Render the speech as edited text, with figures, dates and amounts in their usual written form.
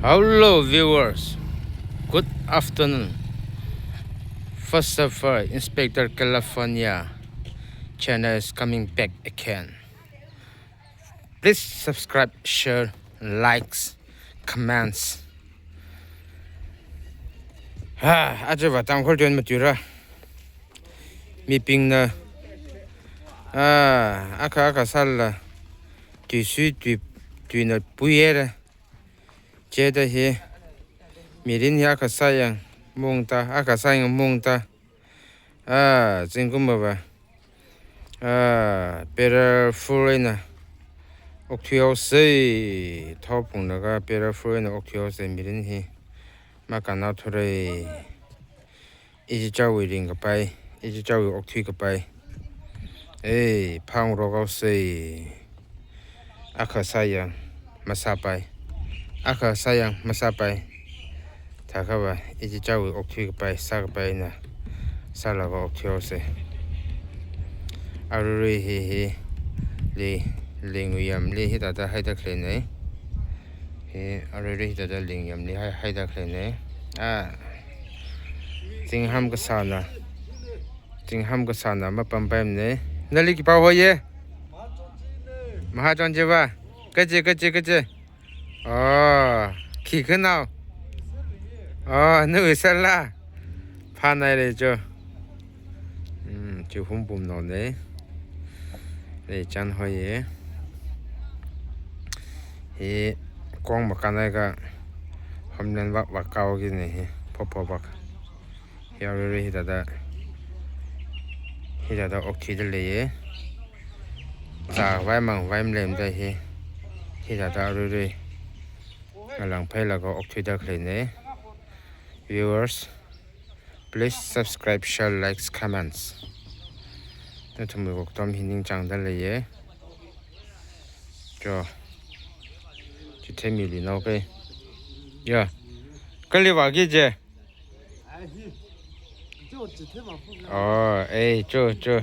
Hello viewers, good afternoon. First of all, Inspector California channel is coming back again. Please subscribe, share, likes, comments. Aja ba tam khol den matura. Mi ping na. Aka sal tu su tu na puyer. Jeda he. Mirin ya ka sayang mungta, aka sayang mungta. Zinguma ba. Better foreigner. 옥티오 세이 타오풍 나가 베라 프로에는 옥티오 세 미린히 마카나 토레 이지자위 링가 바이 이지자위 옥티가 바이 에이 팡로가 세이 아카사양 마사바이 아카사양 마사바이 다가봐 이지자위 옥티가 바이 사가바이나 살라가 옥티오 세 아루리히히 리 링위엄 리 히다다 하이다 클레네 에 아르리 히다다 링위엄 리 하이다 클레네 징함 가사나 마밤밤네 날리기 바워예 마하전제바 그지 키그나오 누이살라 파나이레죠 저 홈봄 나오네 네 짠허예 이 quang mà cái này cả hôm nay vác cao cái này phô bạc hiểu rồi thì đã ốc thịt lấy giả vài mảng vài mềm đây thì đã rồi làm phải là có ốc thịt đặc lấy này viewers please subscribe share likes comments để chúng mình có tâm hình trạng đã lấy cho thêm mì nào cái, yeah, cái gì vậy chứ? Ấy, chưa, chưa,